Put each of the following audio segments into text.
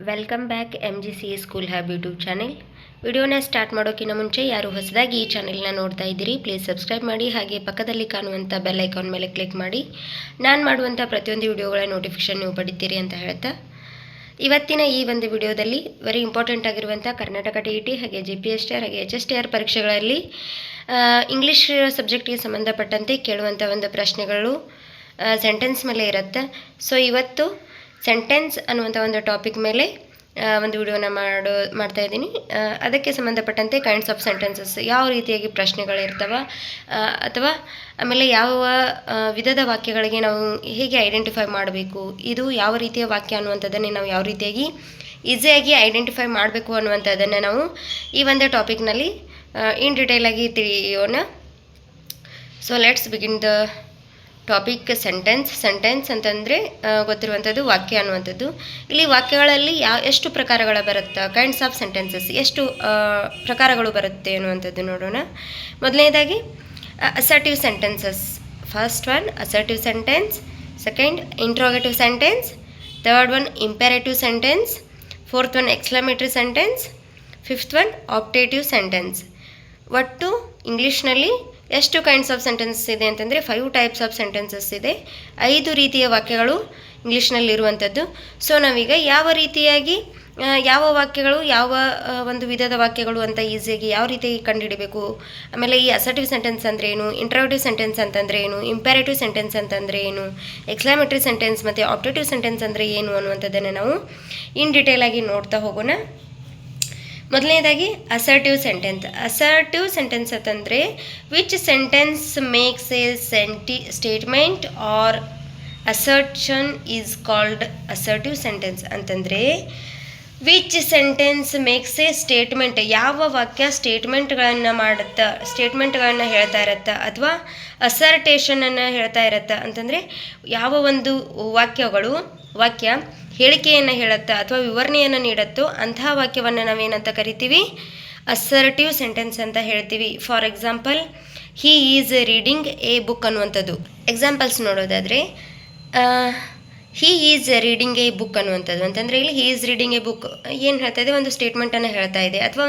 Welcome back MGC school ಹ್ಯಾಬ್ YouTube channel. ವಿಡಿಯೋನ start ಮಾಡೋಕ್ಕಿಂತ ಮುಂಚೆ ಯಾರು ಹೊಸದಾಗಿ ಈ ಚಾನೆಲ್ನ ನೋಡ್ತಾ ಇದ್ದೀರಿ, ಪ್ಲೀಸ್ ಸಬ್ಸ್ಕ್ರೈಬ್ ಮಾಡಿ. ಹಾಗೆ ಪಕ್ಕದಲ್ಲಿ ಕಾಣುವಂಥ ಬೆಲ್ ಐಕಾನ್ ಮೇಲೆ ಕ್ಲಿಕ್ ಮಾಡಿ ನಾನು ಮಾಡುವಂಥ ಪ್ರತಿಯೊಂದು ವಿಡಿಯೋಗಳ ನೋಟಿಫಿಕೇಷನ್ ನೀವು ಪಡಿತೀರಿ ಅಂತ ಹೇಳ್ತಾ, ಇವತ್ತಿನ ಈ ಒಂದು ವಿಡಿಯೋದಲ್ಲಿ ವೆರಿ ಇಂಪಾರ್ಟೆಂಟ್ ಆಗಿರುವಂಥ ಕರ್ನಾಟಕ TET ಹಾಗೆ GPST ಹಾಗೆ HSTR ಪರೀಕ್ಷೆಗಳಲ್ಲಿ ಇಂಗ್ಲೀಷ್ ಸಬ್ಜೆಕ್ಟ್ಗೆ ಸಂಬಂಧಪಟ್ಟಂತೆ ಕೇಳುವಂಥ ಒಂದು ಪ್ರಶ್ನೆಗಳು ಸೆಂಟೆನ್ಸ್ ಮೇಲೆ ಇರುತ್ತೆ. ಸೊ ಇವತ್ತು ಸೆಂಟೆನ್ಸ್ ಅನ್ನುವಂಥ ಒಂದು ಟಾಪಿಕ್ ಮೇಲೆ ಒಂದು ವಿಡಿಯೋನ ಮಾಡ್ತಾ ಇದ್ದೀನಿ. ಅದಕ್ಕೆ ಸಂಬಂಧಪಟ್ಟಂತೆ ಕೈಂಡ್ಸ್ ಆಫ್ ಸೆಂಟೆನ್ಸಸ್, ಯಾವ ರೀತಿಯಾಗಿ ಪ್ರಶ್ನೆಗಳಿರ್ತವೆ, ಅಥವಾ ಆಮೇಲೆ ಯಾವ ವಿಧದ ವಾಕ್ಯಗಳಿಗೆ ನಾವು ಹೇಗೆ ಐಡೆಂಟಿಫೈ ಮಾಡಬೇಕು, ಇದು ಯಾವ ರೀತಿಯ ವಾಕ್ಯ ಅನ್ನುವಂಥದ್ದನ್ನೇ ನಾವು ಯಾವ ರೀತಿಯಾಗಿ ಈಸಿಯಾಗಿ ಐಡೆಂಟಿಫೈ ಮಾಡಬೇಕು ಅನ್ನುವಂಥದ್ದನ್ನು ನಾವು ಈ ಒಂದು ಟಾಪಿಕ್ನಲ್ಲಿ ಇನ್ ಡೀಟೇಲಾಗಿ ತಿಳಿಯೋಣ. So let's begin the topic. Sentence ಅಂತಂದರೆ ಗೊತ್ತಿರುವಂಥದ್ದು ವಾಕ್ಯ ಅನ್ನುವಂಥದ್ದು. ಇಲ್ಲಿ ವಾಕ್ಯಗಳಲ್ಲಿ ಎಷ್ಟು ಪ್ರಕಾರಗಳು ಬರುತ್ತೆ, ಕೈಂಡ್ಸ್ ಆಫ್ ಸೆಂಟೆನ್ಸಸ್ ಎಷ್ಟು ಪ್ರಕಾರಗಳು ಬರುತ್ತೆ ಅನ್ನುವಂಥದ್ದು ನೋಡೋಣ. ಮೊದಲನೇದಾಗಿ assertive sentences. First one assertive sentence, second interrogative sentence, third one imperative sentence, fourth one exclamatory sentence, fifth one optative sentence. ಒಟ್ಟು ಇಂಗ್ಲೀಷ್ನಲ್ಲಿ ಎಷ್ಟು ಕೈಂಡ್ಸ್ ಆಫ್ ಸೆಂಟೆನ್ಸಸ್ ಇದೆ ಅಂತಂದರೆ 5 ಟೈಪ್ಸ್ ಆಫ್ ಸೆಂಟೆನ್ಸಸ್ ಇದೆ. 5 ರೀತಿಯ ವಾಕ್ಯಗಳು ಇಂಗ್ಲೀಷ್ನಲ್ಲಿರುವಂಥದ್ದು. ಸೊ ನಾವೀಗ ಯಾವ ರೀತಿಯಾಗಿ ಯಾವ ವಾಕ್ಯಗಳು ಯಾವ ಒಂದು ವಿಧದ ವಾಕ್ಯಗಳು ಅಂತ ಈಸಿಯಾಗಿ ಯಾವ ರೀತಿಯಾಗಿ ಕಂಡುಹಿಡಬೇಕು, ಆಮೇಲೆ ಈ ಅಸರ್ಟಿವ್ ಸೆಂಟೆನ್ಸ್ ಅಂದರೆ ಏನು, ಇಂಟ್ರೋಗೇಟಿವ್ ಸೆಂಟೆನ್ಸ್ ಅಂತಂದರೆ ಏನು, ಇಂಪೆರೇಟಿವ್ ಸೆಂಟೆನ್ಸ್ ಅಂತಂದರೆ ಏನು, ಎಕ್ಸ್ಕ್ಲಮೇಟರಿ ಸೆಂಟೆನ್ಸ್ ಮತ್ತು ಆಪ್ಟೇಟಿವ್ ಸೆಂಟೆನ್ಸ್ ಅಂದರೆ ಏನು ಅನ್ನುವಂಥದ್ದನ್ನು ನಾವು ಇನ್ ಡೀಟೇಲಾಗಿ ನೋಡ್ತಾ ಹೋಗೋಣ. ಮೊದಲನೇದಾಗಿ ಅಸರ್ಟಿವ್ ಸೆಂಟೆನ್ಸ್ ಅಂತಂದರೆ which sentence makes a statement or assertion is called assertive sentence. ಅಂತಂದರೆ which sentence makes a statement, ಯಾವ ವಾಕ್ಯ ಸ್ಟೇಟ್ಮೆಂಟ್ಗಳನ್ನು ಹೇಳ್ತಾ ಇರತ್ತೆ ಅಥವಾ ಅಸರ್ಟೇಷನನ್ನು ಹೇಳ್ತಾ ಇರತ್ತೆ ಅಂತಂದರೆ ಯಾವ ಒಂದು ವಾಕ್ಯ ಹೇಳಿಕೆಯನ್ನು ಹೇಳುತ್ತಾ ಅಥವಾ ವಿವರಣೆಯನ್ನು ನೀಡುತ್ತೋ ಅಂತಹ ವಾಕ್ಯವನ್ನು ನಾವೇನಂತ ಕರಿತೀವಿ, ಅಸರ್ಟಿವ್ ಸೆಂಟೆನ್ಸ್ ಅಂತ ಹೇಳ್ತೀವಿ. For example, he is reading A book ಅನ್ನುವಂಥದ್ದು. ಎಕ್ಸಾಂಪಲ್ಸ್ ನೋಡೋದಾದರೆ he is reading A book ಅನ್ನುವಂಥದ್ದು ಅಂತಂದರೆ ಇಲ್ಲಿ he is reading A book ಏನು ಹೇಳ್ತಾ ಇದೆ, ಒಂದು ಸ್ಟೇಟ್ಮೆಂಟನ್ನು ಹೇಳ್ತಾ ಇದೆ ಅಥವಾ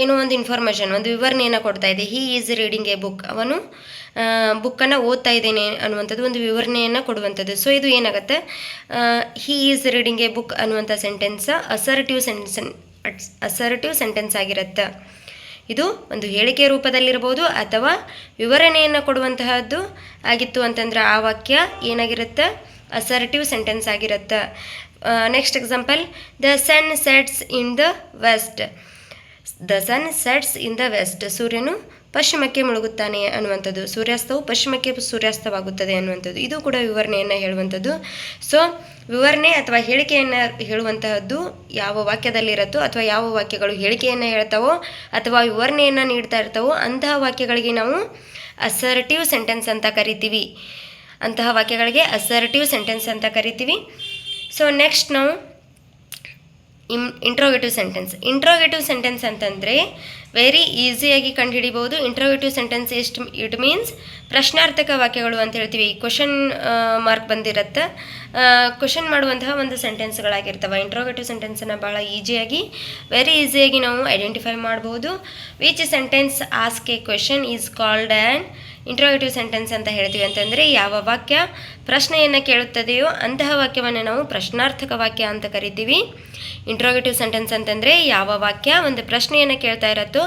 ಏನೋ ಒಂದು ಇನ್ಫಾರ್ಮೇಷನ್, ಒಂದು ವಿವರಣೆಯನ್ನು ಕೊಡ್ತಾ ಇದೆ. He is reading A book, ಅವನು ಬುಕ್ಕನ್ನು ಓದ್ತಾ ಇದ್ದೇನೆ ಅನ್ನುವಂಥದ್ದು ಒಂದು ವಿವರಣೆಯನ್ನು ಕೊಡುವಂಥದ್ದು. ಸೊ ಇದು ಏನಾಗುತ್ತೆ, he is reading A book ಅನ್ನುವಂಥ ಸೆಂಟೆನ್ಸ್ ಅಸರ್ಟಿವ್ ಸೆಂಟೆನ್ಸ್ ಆಗಿರುತ್ತೆ. ಇದು ಒಂದು ಹೇಳಿಕೆ ರೂಪದಲ್ಲಿರ್ಬೋದು ಅಥವಾ ವಿವರಣೆಯನ್ನು ಕೊಡುವಂತಹದ್ದು ಆಗಿತ್ತು ಅಂತಂದ್ರೆ ಆ ವಾಕ್ಯ ಏನಾಗಿರುತ್ತೆ, ಅಸರ್ಟಿವ್ ಸೆಂಟೆನ್ಸ್ ಆಗಿರುತ್ತೆ. Next example, the sun sets in the west, ಸೂರ್ಯನು ಪಶ್ಚಿಮಕ್ಕೆ ಮುಳುಗುತ್ತಾನೆ ಅನ್ನುವಂಥದ್ದು, ಸೂರ್ಯಾಸ್ತವು ಪಶ್ಚಿಮಕ್ಕೆ ಸೂರ್ಯಾಸ್ತವಾಗುತ್ತದೆ ಅನ್ನುವಂಥದ್ದು, ಇದು ಕೂಡ ವಿವರಣೆಯನ್ನು ಹೇಳುವಂಥದ್ದು. ಸೊ ವಿವರಣೆ ಅಥವಾ ಹೇಳಿಕೆಯನ್ನು ಹೇಳುವಂತಹದ್ದು ಯಾವ ವಾಕ್ಯದಲ್ಲಿರುತ್ತೋ ಅಥವಾ ಯಾವ ವಾಕ್ಯಗಳು ಹೇಳಿಕೆಯನ್ನು ಹೇಳ್ತಾವೋ ಅಥವಾ ವಿವರಣೆಯನ್ನು ನೀಡ್ತಾ ಇರ್ತಾವೋ ಅಂತಹ ವಾಕ್ಯಗಳಿಗೆ ನಾವು ಅಸರ್ಟಿವ್ ಸೆಂಟೆನ್ಸ್ ಅಂತ ಕರಿತೀವಿ. ಸೊ ನೆಕ್ಸ್ಟ್ ನಾವು ಇಂಟ್ರೋಗೇಟಿವ್ ಸೆಂಟೆನ್ಸ್ ಅಂತಂದರೆ ವೆರಿ ಈಸಿಯಾಗಿ ಕಂಡುಹಿಡಿಬೋದು. ಇಂಟ್ರೋಗೇಟಿವ್ ಸೆಂಟೆನ್ಸ್ ಇಟ್ ಮೀನ್ಸ್ ಪ್ರಶ್ನಾರ್ಥಕ ವಾಕ್ಯಗಳು ಅಂತ ಹೇಳ್ತೀವಿ. ಕ್ವಶನ್ ಮಾರ್ಕ್ ಬಂದಿರುತ್ತೆ, ಕ್ವಶನ್ ಮಾಡುವಂತಹ ಒಂದು ಸೆಂಟೆನ್ಸ್ಗಳಾಗಿರ್ತವೆ. ಇಂಟ್ರೋಗೇಟಿವ್ ಸೆಂಟೆನ್ಸನ್ನು ಭಾಳ ವೆರಿ ಈಸಿಯಾಗಿ ನಾವು ಐಡೆಂಟಿಫೈ ಮಾಡ್ಬೋದು. Which sentence ask A question is called an interrogative sentence ಅಂತ ಹೇಳ್ತೀವಿ. ಅಂತಂದರೆ ಯಾವ ವಾಕ್ಯ ಪ್ರಶ್ನೆಯನ್ನು ಕೇಳುತ್ತದೆಯೋ ಅಂತಹ ವಾಕ್ಯವನ್ನು ನಾವು ಪ್ರಶ್ನಾರ್ಥಕ ವಾಕ್ಯ ಅಂತ ಕರಿತೀವಿ. ಇಂಟ್ರೋಗೇಟಿವ್ ಸೆಂಟೆನ್ಸ್ ಅಂತಂದರೆ ಯಾವ ವಾಕ್ಯ ಒಂದು ಪ್ರಶ್ನೆಯನ್ನು ಕೇಳ್ತಾ ಇರತ್ತೋ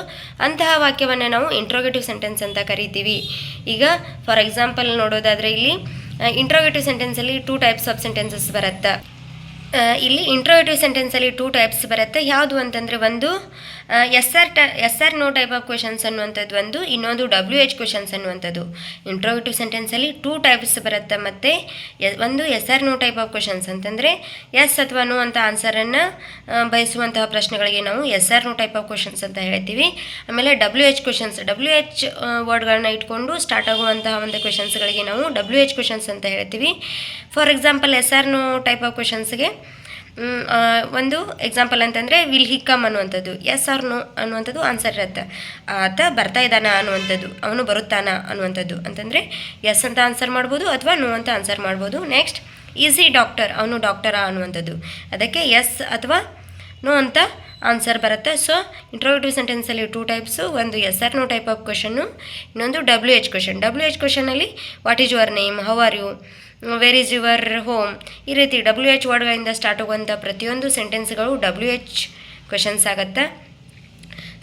ಅಂತಹ ವಾಕ್ಯವನ್ನು ನಾವು ಇಂಟ್ರೋಗೇಟಿವ್ ಸೆಂಟೆನ್ಸ್ ಅಂತ ಕರಿತೀವಿ. ಈಗ ಫಾರ್ ಎಕ್ಸಾಂಪಲ್ ನೋಡೋದಾದರೆ ಇಲ್ಲಿ ಇಂಟ್ರೋಗೇಟಿವ್ ಸೆಂಟೆನ್ಸಲ್ಲಿ 2 ಟೈಪ್ಸ್ ಆಫ್ ಸೆಂಟೆನ್ಸಸ್ ಬರುತ್ತೆ. ಇಲ್ಲಿ ಇಂಟ್ರೋಗೇಟಿವ್ ಸೆಂಟೆನ್ಸಲ್ಲಿ 2 ಟೈಪ್ಸ್ ಬರುತ್ತೆ. ಯಾವುದು ಅಂತಂದರೆ ಒಂದು yes or no type of questions ಅನ್ನುವಂಥದ್ದು ಒಂದು, ಇನ್ನೊಂದು WH ಕ್ವೆಶನ್ಸ್ ಅನ್ನುವಂಥದ್ದು. ಇಂಟ್ರೋಗೇಟಿವ್ ಸೆಂಟೆನ್ಸಲ್ಲಿ 2 ಟೈಪ್ಸ್ ಬರುತ್ತೆ. ಮತ್ತು ಒಂದು yes or no type of questions ಅಂತಂದರೆ ಎಸ್ ಅಥವಾ ನೋ ಅಂತ ಆನ್ಸರನ್ನು ಬಯಸುವಂತಹ ಪ್ರಶ್ನೆಗಳಿಗೆ ನಾವು yes or no type of questions ಅಂತ ಹೇಳ್ತೀವಿ. ಆಮೇಲೆ WH ಕ್ವೆಶನ್ಸ್, WH ವರ್ಡ್ಗಳನ್ನ ಇಟ್ಕೊಂಡು ಸ್ಟಾರ್ಟ್ ಆಗುವಂತಹ ಒಂದು ಕ್ವೆಶನ್ಸ್ಗಳಿಗೆ ನಾವು WH ಕ್ವೆಶನ್ಸ್ ಅಂತ ಹೇಳ್ತೀವಿ. For example yes or no type of ಕ್ವೆಶನ್ಸ್ಗೆ ಒಂದು ಎಕ್ಸಾಂಪಲ್ ಅಂತಂದರೆ ವಿಲ್ ಹಿ ಕಮ್ ಅನ್ನುವಂಥದ್ದು, ಎಸ್ ಆರ್ ನೋ ಅನ್ನುವಂಥದ್ದು ಆನ್ಸರ್ ಇರುತ್ತೆ. ಆತ ಬರ್ತಾ ಇದ್ದಾನ ಅನ್ನುವಂಥದ್ದು, ಅವನು ಬರುತ್ತಾನ ಅನ್ನುವಂಥದ್ದು ಅಂತಂದರೆ ಎಸ್ ಅಂತ ಆನ್ಸರ್ ಮಾಡ್ಬೋದು ಅಥವಾ ನೋ ಅಂತ ಆನ್ಸರ್ ಮಾಡ್ಬೋದು. ನೆಕ್ಸ್ಟ್ ಈಸ್ ಹಿ ಡಾಕ್ಟರ್, ಅವನು ಡಾಕ್ಟರಾ ಅನ್ನುವಂಥದ್ದು. ಅದಕ್ಕೆ ಎಸ್ ಅಥವಾ ನೋ ಅಂತ ಆನ್ಸರ್ ಬರುತ್ತೆ. ಸೊ ಇಂಟ್ರೋಗೇಟಿವ್ ಸೆಂಟೆನ್ಸಲ್ಲಿ 2 ಟೈಪ್ಸು, ಒಂದು yes or no type of question, ಇನ್ನೊಂದು WH ಕ್ವಶನ್. WH ಕ್ವಶನಲ್ಲಿ what is your name, how are you, where is your home, ಈ ರೀತಿ WH ವರ್ಡ್ಗಳಿಂದ ಸ್ಟಾರ್ಟ್ ಆಗುವಂಥ ಪ್ರತಿಯೊಂದು ಸೆಂಟೆನ್ಸ್ಗಳು WH ಕ್ವಶನ್ಸ್ ಆಗುತ್ತೆ.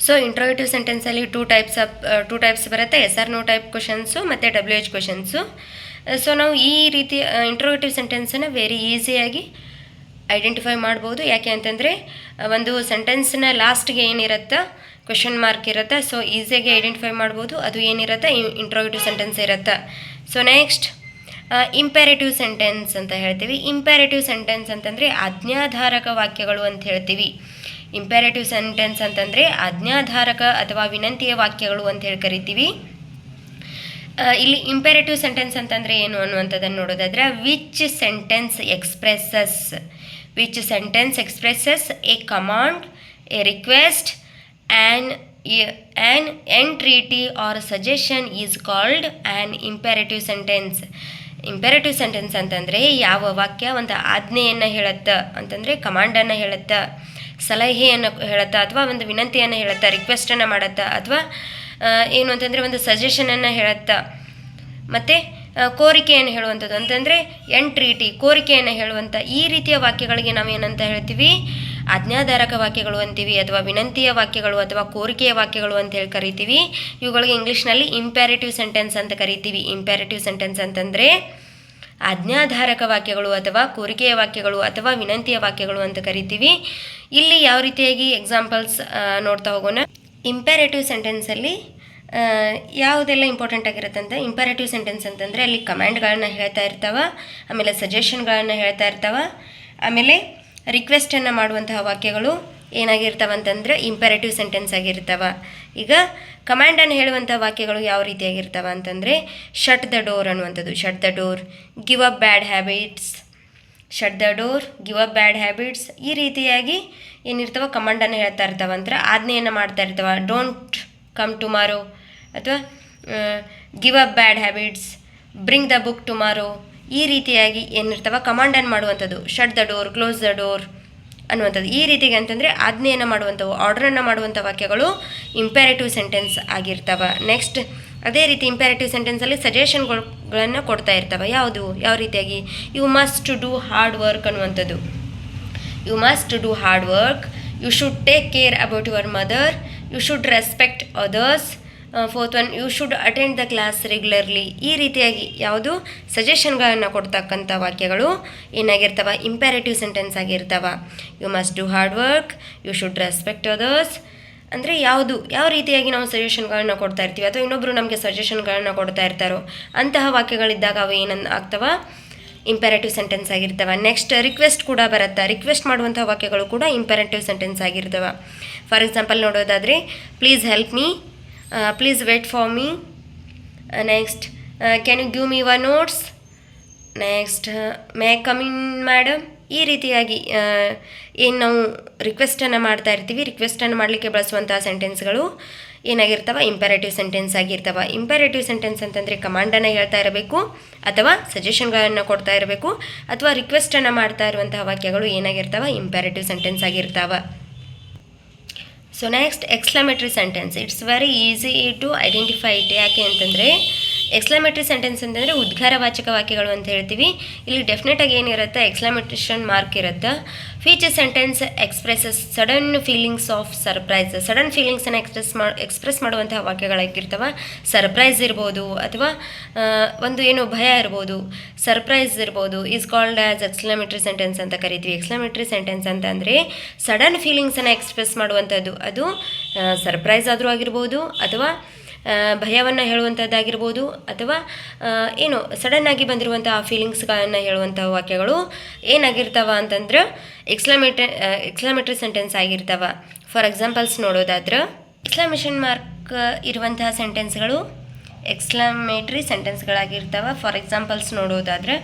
ಸೊ ಇಂಟ್ರೋಗೇಟಿವ್ ಸೆಂಟೆನ್ಸಲ್ಲಿ 2 ಟೈಪ್ಸ್ ಬರುತ್ತೆ, yes or no type questions ಮತ್ತು WH ಕ್ವಶನ್ಸು. ಸೊ ನಾವು ಈ ರೀತಿ ಇಂಟ್ರೋಗೇಟಿವ್ ಸೆಂಟೆನ್ಸನ್ನು ವೆರಿ ಈಸಿಯಾಗಿ ಐಡೆಂಟಿಫೈ ಮಾಡ್ಬೋದು. ಯಾಕೆ ಅಂತಂದರೆ ಒಂದು ಸೆಂಟೆನ್ಸ್ನ ಲಾಸ್ಟ್ಗೆ ಏನಿರುತ್ತೆ ಕ್ವೆಶನ್ ಮಾರ್ಕ್ ಇರುತ್ತೆ. ಸೊ ಈಸಿಯಾಗಿ ಐಡೆಂಟಿಫೈ ಮಾಡ್ಬೋದು, ಅದು ಏನಿರುತ್ತೆ ಇಂಟ್ರೋಗೇಟಿವ್ ಸೆಂಟೆನ್ಸ್ ಇರುತ್ತೆ. ಸೊ ನೆಕ್ಸ್ಟ್ ಇಂಪೇರೇಟಿವ್ ಸೆಂಟೆನ್ಸ್ ಅಂತ ಹೇಳ್ತೀವಿ. ಇಂಪೇರೇಟಿವ್ ಸೆಂಟೆನ್ಸ್ ಅಂತಂದರೆ ಆಜ್ಞಾಧಾರಕ ವಾಕ್ಯಗಳು ಅಂತ ಹೇಳ್ತೀವಿ. ಇಂಪೇರೇಟಿವ್ ಸೆಂಟೆನ್ಸ್ ಅಂತಂದರೆ ಆಜ್ಞಾಧಾರಕ ಅಥವಾ ವಿನಂತಿಯ ವಾಕ್ಯಗಳು ಅಂತ ಹೇಳಿ ಕರಿತೀವಿ. ಇಲ್ಲಿ ಇಂಪೇರೇಟಿವ್ ಸೆಂಟೆನ್ಸ್ ಅಂತಂದರೆ ಏನು ಅನ್ನುವಂಥದ್ದನ್ನು ನೋಡೋದಾದರೆ which sentence expresses a command, a request, an entreaty or suggestion is called an imperative sentence. Imperative sentence ಅಂತಂದರೆ ಯಾವ ವಾಕ್ಯ ಒಂದು ಆಜ್ಞೆಯನ್ನು ಹೇಳುತ್ತಾ ಅಂತಂದರೆ ಕಮಾಂಡನ್ನು ಹೇಳುತ್ತಾ, ಸಲಹೆಯನ್ನು ಹೇಳುತ್ತಾ, ಅಥವಾ ಒಂದು ವಿನಂತಿಯನ್ನು ಹೇಳುತ್ತಾ, ರಿಕ್ವೆಸ್ಟನ್ನು ಮಾಡುತ್ತಾ, ಅಥವಾ ಏನು ಅಂತಂದರೆ ಒಂದು ಸಜೆಷನನ್ನು ಹೇಳುತ್ತಾ, ಮತ್ತು ಕೋರಿಕೆಯನ್ನು ಹೇಳುವಂಥದ್ದು ಅಂತಂದರೆ ಎಂಟ್ರೀಟಿ, ಕೋರಿಕೆಯನ್ನು ಹೇಳುವಂಥ ಈ ರೀತಿಯ ವಾಕ್ಯಗಳಿಗೆ ನಾವು ಏನಂತ ಹೇಳ್ತೀವಿ, ಆಜ್ಞಾಧಾರಕ ವಾಕ್ಯಗಳು ಅಂತೀವಿ, ಅಥವಾ ವಿನಂತಿಯ ವಾಕ್ಯಗಳು ಅಥವಾ ಕೋರಿಕೆಯ ವಾಕ್ಯಗಳು ಅಂತ ಹೇಳಿ ಕರಿತೀವಿ. ಇವುಗಳಿಗೆ ಇಂಗ್ಲೀಷ್ನಲ್ಲಿ ಇಂಪೇರೇಟಿವ್ ಸೆಂಟೆನ್ಸ್ ಅಂತ ಕರಿತೀವಿ. ಇಂಪೇರೇಟಿವ್ ಸೆಂಟೆನ್ಸ್ ಅಂತಂದರೆ ಆಜ್ಞಾಧಾರಕ ವಾಕ್ಯಗಳು ಅಥವಾ ಕೋರಿಕೆಯ ವಾಕ್ಯಗಳು ಅಥವಾ ವಿನಂತಿಯ ವಾಕ್ಯಗಳು ಅಂತ ಕರಿತೀವಿ. ಇಲ್ಲಿ ಯಾವ ರೀತಿಯಾಗಿ ಎಕ್ಸಾಂಪಲ್ಸ್ ನೋಡ್ತಾ ಹೋಗೋಣ. ಇಂಪೇರೇಟಿವ್ ಸೆಂಟೆನ್ಸಲ್ಲಿ ಯಾವುದೆಲ್ಲ ಇಂಪಾರ್ಟೆಂಟ್ ಆಗಿರುತ್ತೆ ಅಂತ, ಇಂಪೇರೇಟಿವ್ ಸೆಂಟೆನ್ಸ್ ಅಂತಂದರೆ ಅಲ್ಲಿ ಕಮ್ಯಾಂಡ್ಗಳನ್ನ ಹೇಳ್ತಾ ಇರ್ತಾವೆ, ಆಮೇಲೆ ಸಜೆಷನ್ಗಳನ್ನು ಹೇಳ್ತಾ ಇರ್ತಾವೆ, ಆಮೇಲೆ ರಿಕ್ವೆಸ್ಟನ್ನು ಮಾಡುವಂತಹ ವಾಕ್ಯಗಳು ಏನಾಗಿರ್ತಾವೆ ಅಂತಂದರೆ ಇಂಪೇರೇಟಿವ್ ಸೆಂಟೆನ್ಸ್ ಆಗಿರ್ತಾವೆ. ಈಗ ಕಮ್ಯಾಂಡನ್ನು ಹೇಳುವಂಥ ವಾಕ್ಯಗಳು ಯಾವ ರೀತಿಯಾಗಿರ್ತಾವೆ ಅಂತಂದರೆ ಶಟ್ ದ ಡೋರ್ ಅನ್ನುವಂಥದ್ದು, shut the door, give up bad habits, shut the door, give up bad habits, ಈ ರೀತಿಯಾಗಿ ಏನಿರ್ತಾವೆ ಕಮಾಂಡನ್ನು ಹೇಳ್ತಾ ಇರ್ತಾವೆ ಅಂತ ಆಜ್ಞೆಯನ್ನು ಮಾಡ್ತಾ ಇರ್ತಾವೆ. ಡೋಂಟ್ ಕಮ್ ಟುಮಾರೋ, ಅಥವಾ give up bad habits, bring the book tomorrow, ಈ ರೀತಿಯಾಗಿ ಏನಿರ್ತಾವೆ ಕಮಾಂಡನ್ನು ಮಾಡುವಂಥದ್ದು. Shut the door, close the door ಅನ್ನುವಂಥದ್ದು. ಈ ರೀತಿಗೆ ಅಂತಂದರೆ ಆಜ್ಞೆಯನ್ನು ಮಾಡುವಂಥವು, ಆರ್ಡ್ರನ್ನು ಮಾಡುವಂಥ ವಾಕ್ಯಗಳು ಇಂಪೇರೇಟಿವ್ ಸೆಂಟೆನ್ಸ್ ಆಗಿರ್ತವೆ. ನೆಕ್ಸ್ಟ್ ಅದೇ ರೀತಿ ಇಂಪೇರೇಟಿವ್ ಸೆಂಟೆನ್ಸಲ್ಲಿ ಸಜೆಷನ್ಗಳನ್ನು ಕೊಡ್ತಾ ಇರ್ತವೆ. ಯಾವ ರೀತಿಯಾಗಿ, you must do hard work ಅನ್ನುವಂಥದ್ದು. You must do hard work, you should take care about your mother, you should respect others, fourth one you should attend the class regularly. ಈ ರೀತಿಯಾಗಿ ಯಾವುದು ಸಜೆಷನ್ಗಳನ್ನು ಕೊಡ್ತಕ್ಕಂಥ ವಾಕ್ಯಗಳು ಏನಾಗಿರ್ತವೆ ಇಂಪೇರೇಟಿವ್ ಸೆಂಟೆನ್ಸ್ ಆಗಿರ್ತವೆ. You must do hard work, you should respect others ಅಂದರೆ ಯಾವ ರೀತಿಯಾಗಿ ನಾವು ಸಜೆಷನ್ಗಳನ್ನ ಕೊಡ್ತಾ ಇರ್ತೀವಿ ಅಥವಾ ಇನ್ನೊಬ್ಬರು ನಮಗೆ ಸಜೆಷನ್ಗಳನ್ನ ಕೊಡ್ತಾ ಇರ್ತಾರೋ ಅಂತಹ ವಾಕ್ಯಗಳಿದ್ದಾಗ ಅವು ಆಗ್ತವೆ ಇಂಪೇರೇಟಿವ್ ಸೆಂಟೆನ್ಸ್ ಆಗಿರ್ತವೆ. ನೆಕ್ಸ್ಟ್ ರಿಕ್ವೆಸ್ಟ್ ಕೂಡ ಬರುತ್ತೆ. ರಿಕ್ವೆಸ್ಟ್ ಮಾಡುವಂಥ ವಾಕ್ಯಗಳು ಕೂಡ ಇಂಪೇರೇಟಿವ್ ಸೆಂಟೆನ್ಸ್ ಆಗಿರ್ತವೆ. ಫಾರ್ ಎಕ್ಸಾಂಪಲ್ ನೋಡೋದಾದರೆ please help me, please wait for me, next can you give me your notes, next may I come in madam. ಈ ರೀತಿಯಾಗಿ ಏನು ನಾವು ರಿಕ್ವೆಸ್ಟನ್ನು ಮಾಡ್ತಾ ಇರ್ತೀವಿ, ರಿಕ್ವೆಸ್ಟನ್ನು ಮಾಡಲಿಕ್ಕೆ ಬಳಸುವಂಥ ಸೆಂಟೆನ್ಸ್ಗಳು ಏನಾಗಿರ್ತವೆ ಇಂಪೇರೇಟಿವ್ ಸೆಂಟೆನ್ಸ್ ಆಗಿರ್ತವೆ. ಇಂಪೇರೇಟಿವ್ ಸೆಂಟೆನ್ಸ್ ಅಂತಂದರೆ ಕಮಾಂಡನ್ನು ಹೇಳ್ತಾ ಇರಬೇಕು ಅಥವಾ ಸಜೆಷನ್ಗಳನ್ನು ಕೊಡ್ತಾ ಇರಬೇಕು ಅಥವಾ ರಿಕ್ವೆಸ್ಟನ್ನು ಮಾಡ್ತಾ ಇರುವಂತಹ ವಾಕ್ಯಗಳು ಏನಾಗಿರ್ತವೆ ಇಂಪೇರೇಟಿವ್ ಸೆಂಟೆನ್ಸ್ ಆಗಿರ್ತವೆ. So next exclamatory sentence. It's very easy to identify it. ಯಾಕೆ ಅಂತಂದರೆ ಎಕ್ಸ್ಕ್ಲಮೇಟರಿ ಸೆಂಟೆನ್ಸ್ ಅಂತಂದರೆ ಉದ್ಗಾರವಾಚಕ ವಾಕ್ಯಗಳು ಅಂತ ಹೇಳ್ತೀವಿ. ಇಲ್ಲಿ ಡೆಫಿನೆಟಾಗಿ ಏನಿರುತ್ತೆ ಎಕ್ಸ್ಕ್ಲಮೇಷನ್ ಮಾರ್ಕ್ ಇರುತ್ತೆ. Which sentence expresses sudden feelings of surprise. Sudden ಫೀಲಿಂಗ್ಸನ್ನು ಎಕ್ಸ್ಪ್ರೆಸ್ ಮಾಡುವಂತಹ ವಾಕ್ಯಗಳಾಗಿರ್ತವೆ. ಸರ್ಪ್ರೈಸ್ ಇರ್ಬೋದು ಅಥವಾ ಒಂದು ಏನು ಭಯ ಇರ್ಬೋದು, ಸರ್ಪ್ರೈಸ್ ಇರ್ಬೋದು. Is called as exclamatory sentence ಅಂತ ಕರಿತೀವಿ. ಎಕ್ಸ್ಕ್ಲಮೇಟರಿ ಸೆಂಟೆನ್ಸ್ ಅಂತಂದರೆ ಸಡನ್ ಫೀಲಿಂಗ್ಸನ್ನು ಎಕ್ಸ್ಪ್ರೆಸ್ ಮಾಡುವಂಥದ್ದು. ಅದು ಸರ್ಪ್ರೈಸ್ ಆದರೂ ಆಗಿರ್ಬೋದು ಅಥವಾ ಭಯವನ್ನು ಹೇಳುವಂಥದ್ದಾಗಿರ್ಬೋದು ಅಥವಾ ಏನು ಸಡನ್ನಾಗಿ ಬಂದಿರುವಂಥ ಫೀಲಿಂಗ್ಸ್ಗಳನ್ನು ಹೇಳುವಂಥ ವಾಕ್ಯಗಳು ಏನಾಗಿರ್ತವೆ ಅಂತಂದ್ರೆ ಎಕ್ಸ್ಕ್ಲಮೇಟರಿ ಸೆಂಟೆನ್ಸ್ ಆಗಿರ್ತವೆ. ಫಾರ್ ಎಕ್ಸಾಂಪಲ್ಸ್ ನೋಡೋದಾದ್ರೆ ಎಕ್ಸ್ಕ್ಲಮೇಷನ್ ಮಾರ್ಕ್ ಇರುವಂತಹ ಸೆಂಟೆನ್ಸ್ಗಳು ಎಕ್ಸ್ಕ್ಲಮೇಟರಿ ಸೆಂಟೆನ್ಸ್ಗಳಾಗಿರ್ತವೆ. ಫಾರ್ ಎಕ್ಸಾಂಪಲ್ಸ್ ನೋಡೋದಾದರೆ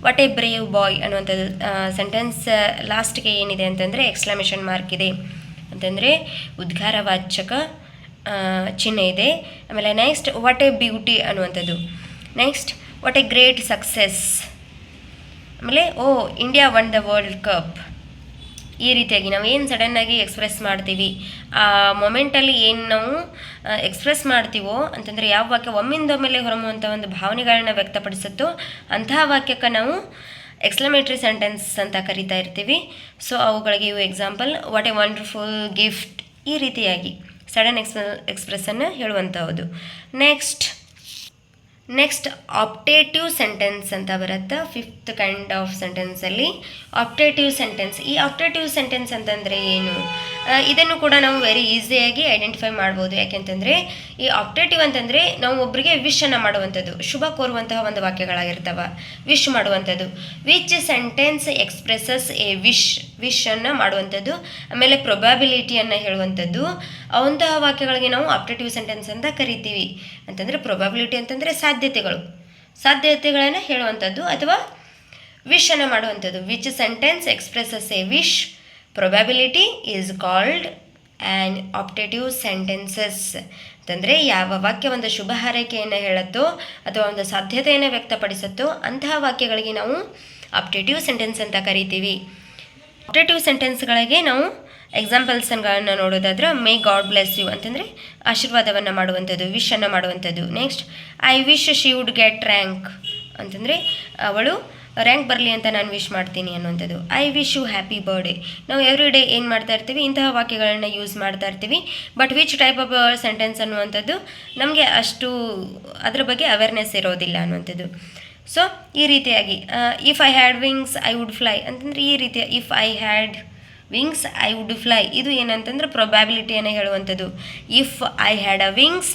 ವಾಟ್ ಎ ಬ್ರೇವ್ ಬಾಯ್ ಅನ್ನುವಂಥದ್ದು ಸೆಂಟೆನ್ಸ್ ಲಾಸ್ಟ್ಗೆ ಏನಿದೆ ಅಂತಂದರೆ ಎಕ್ಸ್ಕ್ಲಮೇಷನ್ ಮಾರ್ಕ್ ಇದೆ ಅಂತಂದರೆ ಉದ್ಗಾರವಾಚಕ ಚಿಹ್ನೆ ಇದೆ. ಆಮೇಲೆ ನೆಕ್ಸ್ಟ್ ವಾಟ್ ಎ ಬ್ಯೂಟಿ ಅನ್ನುವಂಥದ್ದು. Next what a great success, ಆಮೇಲೆ India won the world cup. ಈ ರೀತಿಯಾಗಿ ನಾವು ಏನು ಸಡನ್ನಾಗಿ ಎಕ್ಸ್ಪ್ರೆಸ್ ಮಾಡ್ತೀವಿ, ಆ ಮೊಮೆಂಟಲ್ಲಿ ಏನು ನಾವು ಎಕ್ಸ್ಪ್ರೆಸ್ ಮಾಡ್ತೀವೋ ಅಂತಂದರೆ ಯಾವ ವಾಕ್ಯ ಒಮ್ಮಿಂದೊಮ್ಮೆಲೆ ಹೊರಮುವಂಥ ಒಂದು ಭಾವನೆಗಳನ್ನ ವ್ಯಕ್ತಪಡಿಸುತ್ತೋ ಅಂತಹ ವಾಕ್ಯಕ್ಕೆ ನಾವು ಎಕ್ಸ್ಕ್ಲಮೇಟ್ರಿ ಸೆಂಟೆನ್ಸ್ ಅಂತ ಕರಿತಾ ಇರ್ತೀವಿ. ಸೊ ಅವುಗಳಿಗೆ ಇವು example. What A wonderful gift, ಈ ರೀತಿಯಾಗಿ ಸಡನ್ ಎಕ್ಸ್ಪ್ರೆಸ್ಸನ್ನು ಹೇಳುವಂಥದ್ದು. ನೆಕ್ಸ್ಟ್ ಆಪ್ಟೇಟಿವ್ ಸೆಂಟೆನ್ಸ್ ಅಂತ ಬರುತ್ತೆ. 5th ಕೈಂಡ್ ಆಫ್ ಸೆಂಟೆನ್ಸಲ್ಲಿ ಆಪ್ಟೇಟಿವ್ ಸೆಂಟೆನ್ಸ್. ಈ ಆಪ್ಟೇಟಿವ್ ಸೆಂಟೆನ್ಸ್ ಅಂತಂದರೆ ಏನು, ಇದನ್ನು ಕೂಡ ನಾವು ವೆರಿ ಈಸಿಯಾಗಿ ಐಡೆಂಟಿಫೈ ಮಾಡ್ಬೋದು. ಯಾಕೆಂತಂದರೆ ಈ ಆಪ್ಟೇಟಿವ್ ಅಂತಂದರೆ ನಾವು ಒಬ್ಬರಿಗೆ ವಿಶನ್ನು ಮಾಡುವಂಥದ್ದು, ಶುಭ ಕೋರುವಂತಹ ಒಂದು ವಾಕ್ಯಗಳಾಗಿರ್ತವೆ, ವಿಶ್ ಮಾಡುವಂಥದ್ದು. ವಿಚ್ ಸೆಂಟೆನ್ಸ್ ಎಕ್ಸ್ಪ್ರೆಸಸ್ ಎ ವಿಶನ್ನು ಮಾಡುವಂಥದ್ದು. ಆಮೇಲೆ ಪ್ರೊಬ್ಯಾಬಿಲಿಟಿಯನ್ನು ಹೇಳುವಂಥದ್ದು. ಅವಂತಹ ವಾಕ್ಯಗಳಿಗೆ ನಾವು ಆಪ್ಟೇಟಿವ್ ಸೆಂಟೆನ್ಸ್ ಅಂತ ಕರಿತೀವಿ. ಅಂತಂದರೆ ಪ್ರೊಬ್ಯಾಬಿಲಿಟಿ ಅಂತಂದರೆ ಸಾಧ್ಯತೆಗಳನ್ನು ಹೇಳುವಂಥದ್ದು ಅಥವಾ ವಿಶನ್ನು ಮಾಡುವಂಥದ್ದು. Which sentence expresses a wish, probability is called an optative sentences. ಅಂತಂದರೆ ಯಾವ ವಾಕ್ಯ ಒಂದು ಶುಭ ಹಾರೈಕೆಯನ್ನು ಹೇಳುತ್ತೋ ಅಥವಾ ಒಂದು ಸಾಧ್ಯತೆಯನ್ನು ವ್ಯಕ್ತಪಡಿಸುತ್ತೋ ಅಂತಹ ವಾಕ್ಯಗಳಿಗೆ ನಾವು ಆಪ್ಟೇಟಿವ್ ಸೆಂಟೆನ್ಸ್ ಅಂತ ಕರಿತೀವಿ. ಆಪ್ಟೇಟಿವ್ ಸೆಂಟೆನ್ಸ್ಗಳಿಗೆ ನಾವು ಎಕ್ಸಾಂಪಲ್ಸ್ಗಳನ್ನು ನೋಡೋದಾದ್ರೆ, ಮೇ ಗಾಡ್ ಬ್ಲೆಸ್ ಯು ಅಂತಂದರೆ ಆಶೀರ್ವಾದವನ್ನು ಮಾಡುವಂಥದ್ದು, ವಿಶನ್ನು ಮಾಡುವಂಥದ್ದು. Next, I wish she would get rank ಅಂತಂದರೆ ಅವಳು ರ್ಯಾಂಕ್ ಬರಲಿ ಅಂತ ನಾನು ವಿಶ್ ಮಾಡ್ತೀನಿ ಅನ್ನುವಂಥದ್ದು. I wish you happy birthday. ನಾವು ಎವ್ರಿ ಡೇ ಏನು ಮಾಡ್ತಾ ಇರ್ತೀವಿ, ಇಂತಹ ವಾಕ್ಯಗಳನ್ನ ಯೂಸ್ ಮಾಡ್ತಾ ಇರ್ತೀವಿ. But which type of sentence ಅನ್ನುವಂಥದ್ದು ನಮಗೆ ಅಷ್ಟು ಅದರ ಬಗ್ಗೆ ಅವೇರ್ನೆಸ್ ಇರೋದಿಲ್ಲ ಅನ್ನುವಂಥದ್ದು. ಸೊ ಈ ರೀತಿಯಾಗಿ if I had wings I would fly ಅಂತಂದರೆ ಈ ರೀತಿಯ if I had wings I would fly, ಇದು ಏನಂತಂದ್ರೆ ಪ್ರೊಬ್ಯಾಬಿಲಿಟಿಯನ್ನು ಹೇಳುವಂಥದ್ದು. If I had a wings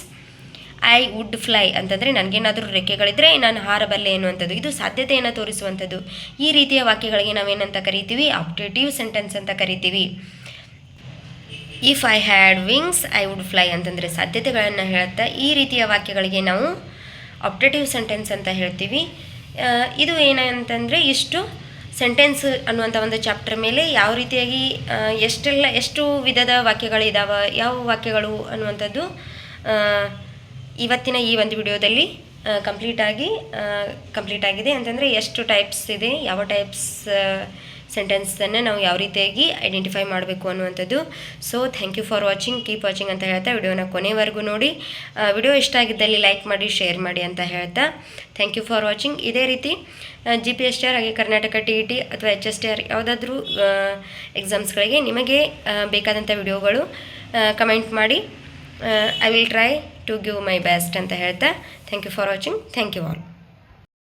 I would fly ಅಂತಂದರೆ ನನಗೇನಾದರೂ ರೆಕ್ಕೆಗಳಿದ್ರೆ ನಾನು ಹಾರಬಲ್ಲೆ ಎನ್ನುವಂಥದ್ದು, ಇದು ಸಾಧ್ಯತೆಯನ್ನು ತೋರಿಸುವಂಥದ್ದು. ಈ ರೀತಿಯ ವಾಕ್ಯಗಳಿಗೆ ನಾವೇನಂತ ಕರಿತೀವಿ, ಆಪ್ಟೇಟಿವ್ ಸೆಂಟೆನ್ಸ್ ಅಂತ ಕರಿತೀವಿ. If I had wings I would fly ಅಂತಂದರೆ ಸಾಧ್ಯತೆಗಳನ್ನು ಹೇಳುತ್ತಾ ಈ ರೀತಿಯ ವಾಕ್ಯಗಳಿಗೆ ನಾವು ಆಪ್ಟೇಟಿವ್ ಸೆಂಟೆನ್ಸ್ ಅಂತ ಹೇಳ್ತೀವಿ. ಇದು ಏನಂತಂದರೆ ಇಷ್ಟು ಸೆಂಟೆನ್ಸ್ ಅನ್ನುವಂಥ ಒಂದು ಚಾಪ್ಟರ್ ಮೇಲೆ ಯಾವ ರೀತಿಯಾಗಿ ಎಷ್ಟು ವಿಧದ ವಾಕ್ಯಗಳಿದ್ದಾವೆ, ಯಾವ ವಾಕ್ಯಗಳು ಅನ್ನುವಂಥದ್ದು ಇವತ್ತಿನ ಈ ಒಂದು ವಿಡಿಯೋದಲ್ಲಿ ಕಂಪ್ಲೀಟ್ ಆಗಿದೆ. ಅಂತಂದರೆ ಎಷ್ಟು ಟೈಪ್ಸ್ ಇದೆ, ಯಾವ ಟೈಪ್ಸ್ ಸೆಂಟೆನ್ಸನ್ನು ನಾವು ಯಾವ ರೀತಿಯಾಗಿ ಐಡೆಂಟಿಫೈ ಮಾಡಬೇಕು ಅನ್ನುವಂಥದ್ದು. So thank you for watching, keep watching ಅಂತ ಹೇಳ್ತಾ ವಿಡಿಯೋನ ಕೊನೆವರೆಗೂ ನೋಡಿ. ವಿಡಿಯೋ ಇಷ್ಟ ಆಗಿದ್ದಲ್ಲಿ ಲೈಕ್ ಮಾಡಿ, ಶೇರ್ ಮಾಡಿ ಅಂತ ಹೇಳ್ತಾ ಥ್ಯಾಂಕ್ ಯು ಫಾರ್ ವಾಚಿಂಗ್. ಇದೇ ರೀತಿ GPSTR ಹಾಗೆ ಕರ್ನಾಟಕ TET ಅಥವಾ HSTR ಯಾವುದಾದ್ರೂ ಎಕ್ಸಾಮ್ಸ್ಗಳಿಗೆ ನಿಮಗೆ ಬೇಕಾದಂಥ ವಿಡಿಯೋಗಳು ಕಮೆಂಟ್ ಮಾಡಿ. I will try to give my best ಅಂತ ಹೇಳ್ತಾ thank you for watching. Thank you all.